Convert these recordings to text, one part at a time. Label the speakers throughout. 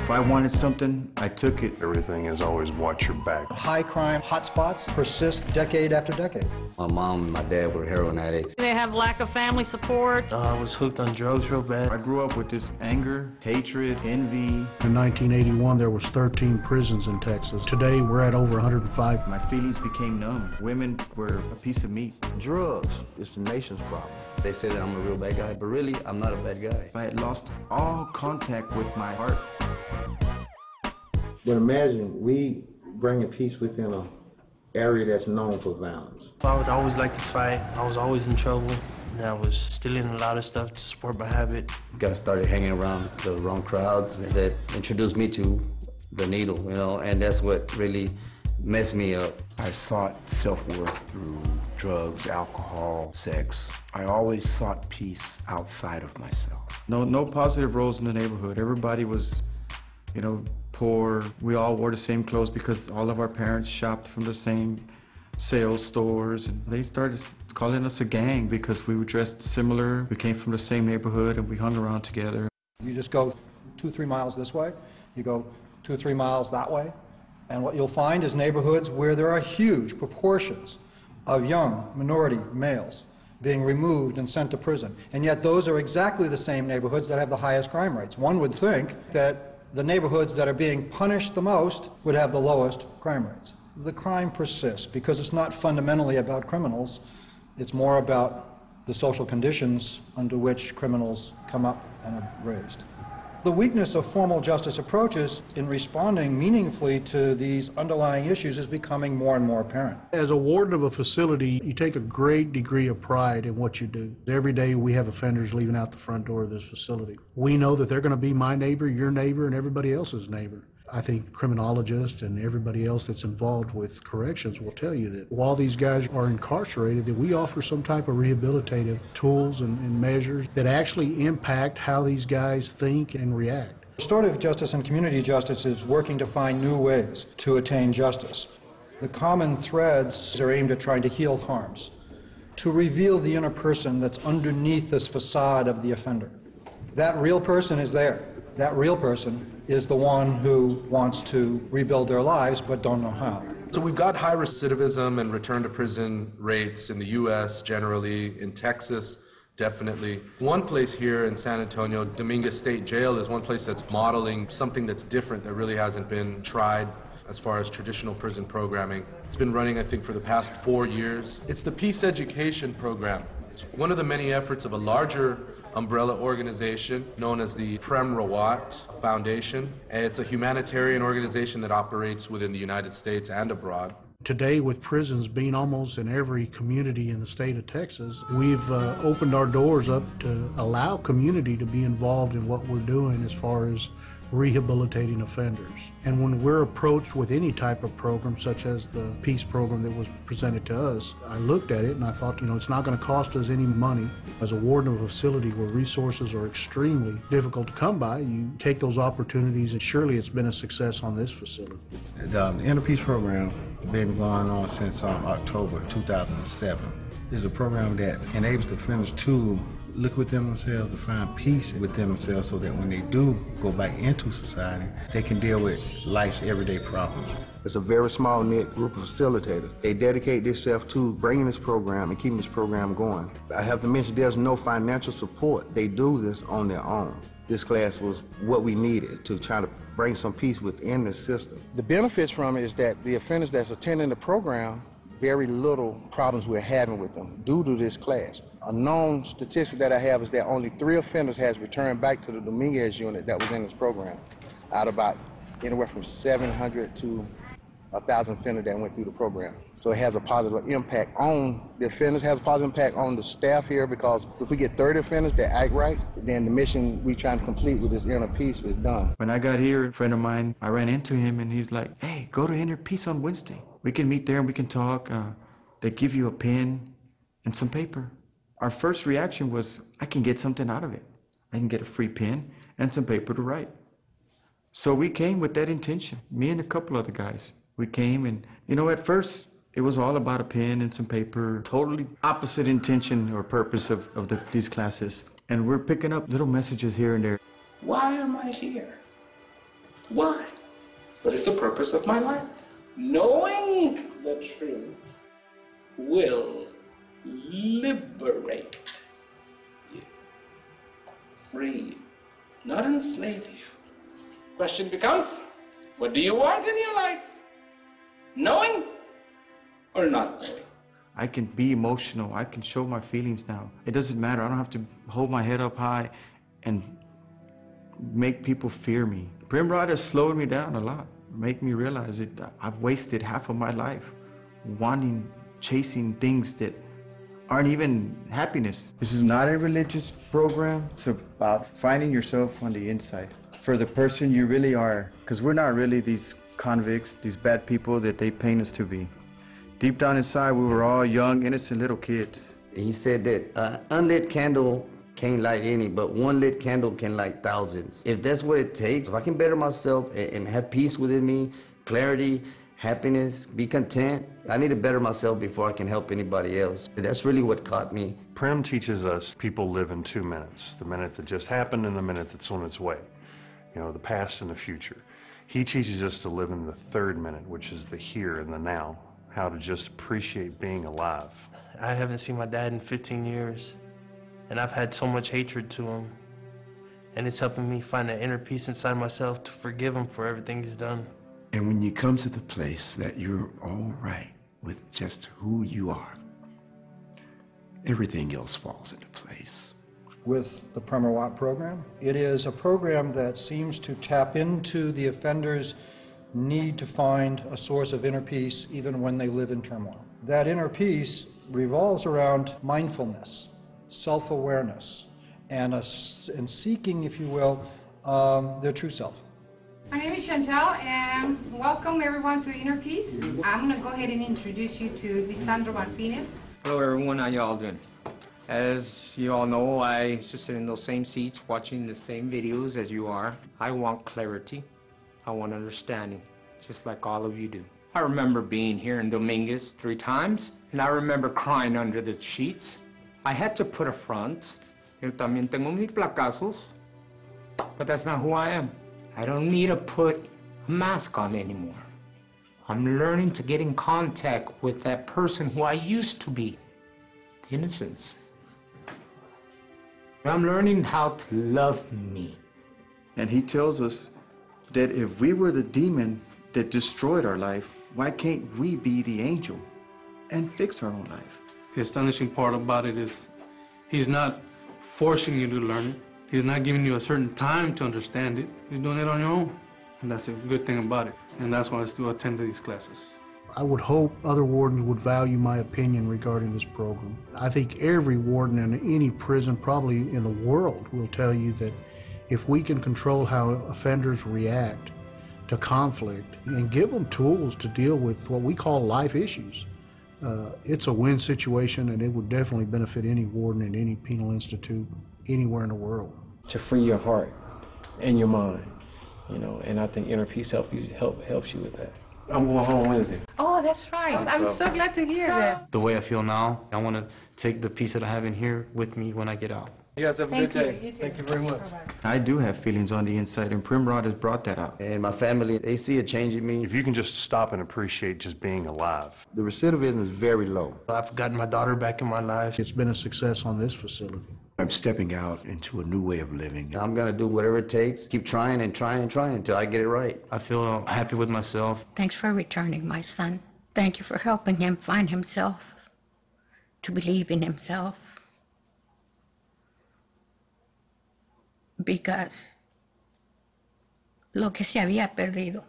Speaker 1: If I wanted something, I took it.
Speaker 2: Everything is always watch your back.
Speaker 3: High crime hotspots persist decade after decade.
Speaker 4: My mom and my dad were heroin addicts.
Speaker 5: They have lack of family support.
Speaker 6: I was hooked on drugs real bad.
Speaker 1: I grew up with this anger, hatred, envy.
Speaker 7: In 1981, there was 13 prisons in Texas. Today, we're at over 105.
Speaker 1: My feelings became numb. Women were a piece of meat.
Speaker 8: Drugs is the nation's problem.
Speaker 4: They say that I'm a real bad guy, but really, I'm not a bad guy.
Speaker 1: If I had lost all contact with my heart.
Speaker 8: But imagine we bringing peace within an area that's known for violence.
Speaker 6: I would always like to fight. I was always in trouble. And I was stealing a lot of stuff to support my habit.
Speaker 4: Got started hanging around the wrong crowds that introduced me to the needle, you know, and that's what really messed me up.
Speaker 9: I sought self-worth through drugs, alcohol, sex. I always sought peace outside of myself.
Speaker 1: No positive roles in the neighborhood. Everybody was, you know, poor. We all wore the same clothes because all of our parents shopped from the same sales stores. And they started calling us a gang because we were dressed similar. We came from the same neighborhood and we hung around together.
Speaker 3: You just go 2-3 miles this way, you go 2-3 miles that way, and what you'll find is neighborhoods where there are huge proportions of young minority males being removed and sent to prison. And yet those are exactly the same neighborhoods that have the highest crime rates. One would think that the neighborhoods that are being punished the most would have the lowest crime rates. The crime persists because it's not fundamentally about criminals. It's more about the social conditions under which criminals come up and are raised. The weakness of formal justice approaches in responding meaningfully to these underlying issues is becoming more and more apparent.
Speaker 7: As a warden of a facility, you take a great degree of pride in what you do. Every day we have offenders leaving out the front door of this facility. We know that they're going to be my neighbor, your neighbor, and everybody else's neighbor. I think criminologists and everybody else that's involved with corrections will tell you that while these guys are incarcerated, that we offer some type of rehabilitative tools and measures that actually impact how these guys think and react.
Speaker 3: Restorative justice and community justice is working to find new ways to attain justice. The common threads are aimed at trying to heal harms, to reveal the inner person that's underneath this facade of the offender. That real person is there. That real person is the one who wants to rebuild their lives but don't know how.
Speaker 10: So we've got high recidivism and return to prison rates in the U.S. generally, in Texas definitely. One place here in San Antonio, Dominguez State Jail, is one place that's modeling something that's different that really hasn't been tried as far as traditional prison programming. It's been running, I think, for the past 4 years. It's the Peace Education Program. It's one of the many efforts of a larger umbrella organization known as the Prem Rawat Foundation. And it's a humanitarian organization that operates within the United States and abroad.
Speaker 7: Today, with prisons being almost in every community in the state of Texas, we've opened our doors up to allow community to be involved in what we're doing as far as rehabilitating offenders. And when we're approached with any type of program, such as the PEACE program that was presented to us, I looked at it and I thought, you know, it's not going to cost us any money. As a warden of a facility where resources are extremely difficult to come by, you take those opportunities, and surely it's been a success on this facility.
Speaker 8: The Inner Peace program has been going on since October 2007. It's a program that enables the offenders to look within themselves, to find peace within themselves, so that when they do go back into society, they can deal with life's everyday problems. It's a very small-knit group of facilitators. They dedicate themselves to bringing this program and keeping this program going. I have to mention there's no financial support. They do this on their own. This class was what we needed to try to bring some peace within the system. The benefits from it is that the offenders that's attending the program, very little problems we're having with them due to this class. A known statistic that I have is that only 3 offenders has returned back to the Dominguez unit that was in this program, out of about anywhere from 700 to 1,000 offenders that went through the program. So it has a positive impact on the offenders, has a positive impact on the staff here, because if we get 30 offenders that act right, then the mission we're trying to complete with this Inner Peace is done.
Speaker 1: When I got here, a friend of mine, I ran into him and he's like, hey, go to Inner Peace on Wednesday. We can meet there and we can talk. They give you a pen and some paper. Our first reaction was, I can get something out of it. I can get a free pen and some paper to write. So we came with that intention, me and a couple other guys. We came and, you know, at first it was all about a pen and some paper, totally opposite intention or purpose of these classes. And we're picking up little messages here and there.
Speaker 9: Why am I here?
Speaker 11: Why? What is the purpose of my life? Knowing the truth will liberate you, free you, not enslave you. Question becomes, what do you want in your life? Knowing or not knowing?
Speaker 1: I can be emotional. I can show my feelings now. It doesn't matter. I don't have to hold my head up high and make people fear me. Primrod has slowed me down a lot, make me realize that I've wasted half of my life chasing things that aren't even happiness. This is not a religious program. It's about finding yourself on the inside for the person you really are, because we're not really these convicts, these bad people that they paint us to be. Deep down inside, we were all young, innocent little kids.
Speaker 4: He said that an unlit candle can't light any, but one lit candle can light thousands. If that's what it takes, if I can better myself and have peace within me, clarity, happiness, be content, I need to better myself before I can help anybody else. That's really what caught me.
Speaker 2: Prim teaches us people live in 2 minutes, the minute that just happened and the minute that's on its way. You know, the past and the future. He teaches us to live in the 3rd minute, which is the here and the now, how to just appreciate being alive.
Speaker 6: I haven't seen my dad in 15 years, and I've had so much hatred to him. And it's helping me find that inner peace inside myself to forgive him for everything he's done.
Speaker 9: And when you come to the place that you're all right with just who you are, everything else falls into place.
Speaker 3: With the Prem Rawat program, it is a program that seems to tap into the offender's need to find a source of inner peace even when they live in turmoil. That inner peace revolves around mindfulness, self-awareness, and seeking, if you will, their true self.
Speaker 12: My name is Chantal, and welcome everyone to Inner Peace. I'm going to go ahead and introduce you to Lisandro Martinez.
Speaker 13: Hello everyone, how y'all doing? As you all know, I used to sit in those same seats watching the same videos as you are. I want clarity. I want understanding, just like all of you do. I remember being here in Dominguez 3 times, and I remember crying under the sheets. I had to put a front. Yo también tengo mis placazos, but that's not who I am. I don't need to put a mask on anymore. I'm learning to get in contact with that person who I used to be, the innocence. I'm learning how to love me.
Speaker 1: And he tells us that if we were the demon that destroyed our life, why can't we be the angel and fix our own life?
Speaker 14: The astonishing part about it is he's not forcing you to learn it. He's not giving you a certain time to understand it. You're doing it on your own. And that's a good thing about it. And that's why I still attend these classes.
Speaker 7: I would hope other wardens would value my opinion regarding this program. I think every warden in any prison, probably in the world, will tell you that if we can control how offenders react to conflict and give them tools to deal with what we call life issues, it's a win situation, and it would definitely benefit any warden in any penal institute anywhere in the world.
Speaker 15: To free your heart and your mind, you know, and I think Inner Peace helps you with that. I'm going home Wednesday.
Speaker 12: Oh, that's right. I'm so glad to hear that.
Speaker 16: The way I feel now, I want to take the peace that I have in here with me when I get out.
Speaker 15: You guys have a good day.
Speaker 12: You too.
Speaker 15: Thank you very much.
Speaker 1: I do have feelings on the inside, and Primrod has brought that out.
Speaker 4: And my family, they see a change in me.
Speaker 2: If you can just stop and appreciate just being alive.
Speaker 8: The recidivism is very low.
Speaker 6: I've gotten my daughter back in my life.
Speaker 7: It's been a success on this facility.
Speaker 9: I'm stepping out into a new way of living.
Speaker 4: I'm gonna do whatever it takes, keep trying and trying and trying until I get it right.
Speaker 16: I feel happy with myself.
Speaker 17: Thanks for returning my son. Thank you for helping him find himself, to believe in himself. Because lo que se había perdido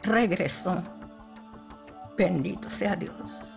Speaker 17: regresó. Bendito sea Dios.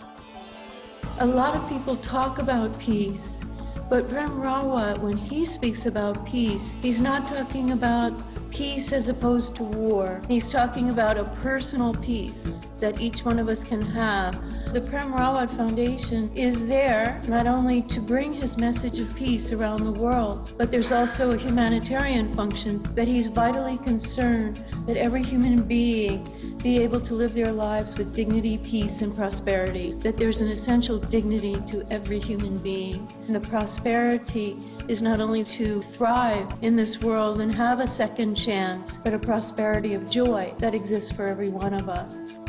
Speaker 18: A lot of people talk about peace, but Prem Rawat, when he speaks about peace, he's not talking about peace as opposed to war. He's talking about a personal peace that each one of us can have. The Prem Rawat Foundation is there not only to bring his message of peace around the world, but there's also a humanitarian function that he's vitally concerned that every human being be able to live their lives with dignity, peace, and prosperity, that there's an essential dignity to every human being. And the prosperity is not only to thrive in this world and have a second chance, but a prosperity of joy that exists for every one of us.